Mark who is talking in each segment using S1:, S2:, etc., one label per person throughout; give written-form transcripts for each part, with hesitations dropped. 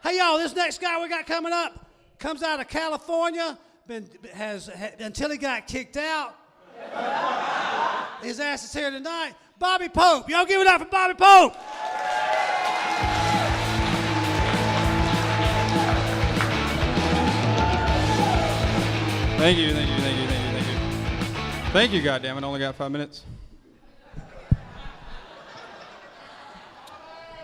S1: Hey, y'all, this next guy we got coming up comes out of California, until he got kicked out. His ass is here tonight. Bobby Pope. Y'all give it up for Bobby Pope.
S2: Thank you. Thank you, goddammit. Only got 5 minutes.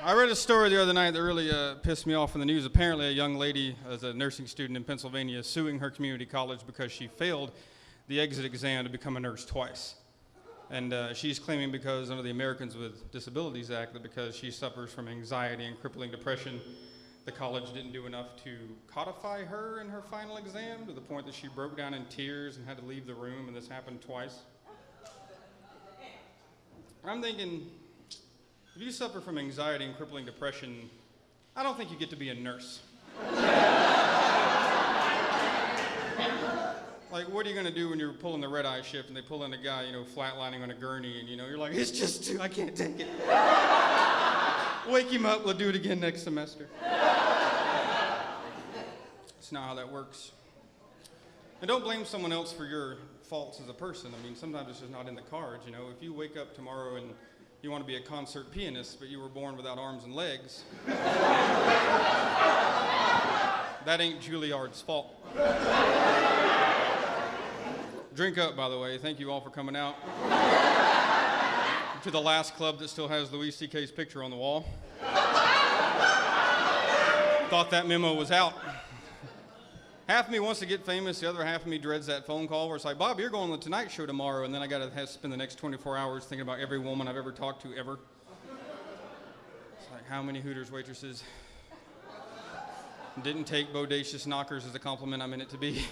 S2: I read a story the other night that really pissed me off in the news. Apparently, a young lady, as a nursing student in Pennsylvania, is suing her community college because she failed the exit exam to become a nurse twice. And she's claiming because under the Americans with Disabilities Act that because she suffers from anxiety and crippling depression, the college didn't do enough to codify her in her final exam to the point that she broke down in tears and had to leave the room, and this happened twice. I'm thinking, if you suffer from anxiety and crippling depression, I don't think you get to be a nurse. Like, what are you gonna do when you're pulling the red-eye shift and they pull in a guy, flatlining on a gurney, and you're like, it's just too, I can't take it. Wake him up, we'll do it again next semester. It's not how that works. And don't blame someone else for your faults as a person. I mean, sometimes it's just not in the cards, If you wake up tomorrow and you want to be a concert pianist, but you were born without arms and legs, that ain't Juilliard's fault. Drink up, by the way. Thank you all for coming out. To the last club that still has Louis C.K.'s picture on the wall. Thought that memo was out. Half of me wants to get famous, the other half of me dreads that phone call where it's like, Bob, you're going on the Tonight Show tomorrow, and then I got to spend the next 24 hours thinking about every woman I've ever talked to ever. It's like, how many Hooters waitresses didn't take bodacious knockers as a compliment I meant it to be?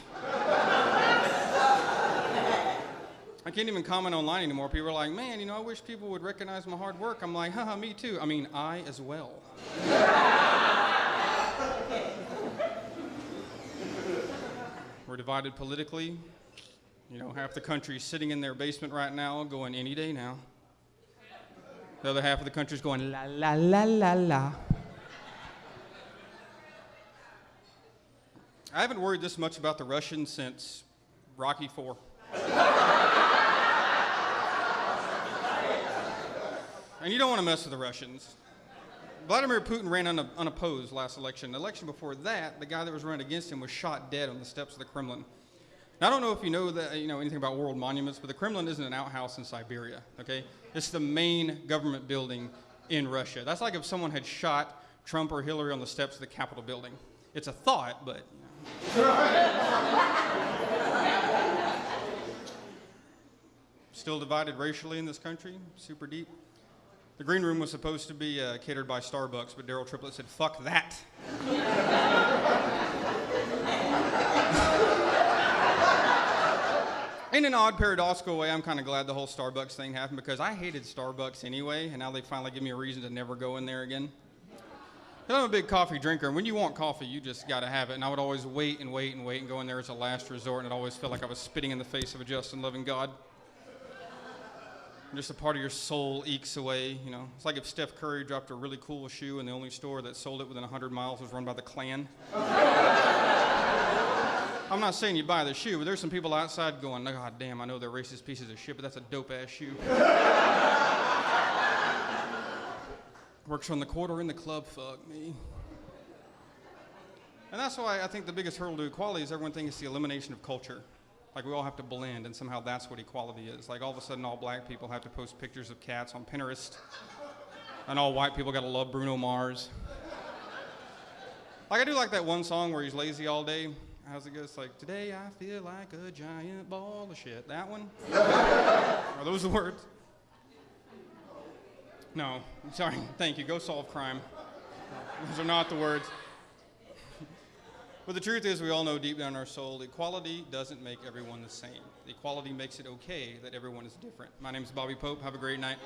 S2: I can't even comment online anymore. People are like, man, I wish people would recognize my hard work. I'm like, haha, me too. I mean, I as well. We're divided politically. Half the country's sitting in their basement right now going, any day now. The other half of the country's going, la, la, la, la, la. I haven't worried this much about the Russians since Rocky IV. And you don't want to mess with the Russians. Vladimir Putin ran unopposed last election. The election before that, the guy that was running against him was shot dead on the steps of the Kremlin. Now, I don't know if you know that, anything about world monuments, but the Kremlin isn't an outhouse in Siberia, okay? It's the main government building in Russia. That's like if someone had shot Trump or Hillary on the steps of the Capitol building. It's a thought, but... Still divided racially in this country, super deep. The green room was supposed to be catered by Starbucks, but Daryl Triplett said, fuck that. In an odd, paradoxical way, I'm kind of glad the whole Starbucks thing happened because I hated Starbucks anyway, and now they finally give me a reason to never go in there again. I'm a big coffee drinker, and when you want coffee, you just got to have it, and I would always wait and go in there as a last resort, and it always felt like I was spitting in the face of a just and loving God. Just a part of your soul ekes away, It's like if Steph Curry dropped a really cool shoe and the only store that sold it within 100 miles was run by the Klan. I'm not saying you buy the shoe, but there's some people outside going, oh, God damn, I know they're racist pieces of shit, but that's a dope-ass shoe. Works on the quarter in the club, fuck me. And that's why I think the biggest hurdle to equality is everyone thinks it's the elimination of culture. Like, we all have to blend, and somehow that's what equality is. Like, all of a sudden, all black people have to post pictures of cats on Pinterest, and all white people gotta love Bruno Mars. Like, I do like that one song where he's lazy all day. How's it go? It's like, today I feel like a giant ball of shit. That one? Are those the words? No, I'm sorry. Thank you. Go solve crime. Those are not the words. But the truth is, we all know deep down in our soul, equality doesn't make everyone the same. Equality makes it okay that everyone is different. My name is Bobby Pope. Have a great night.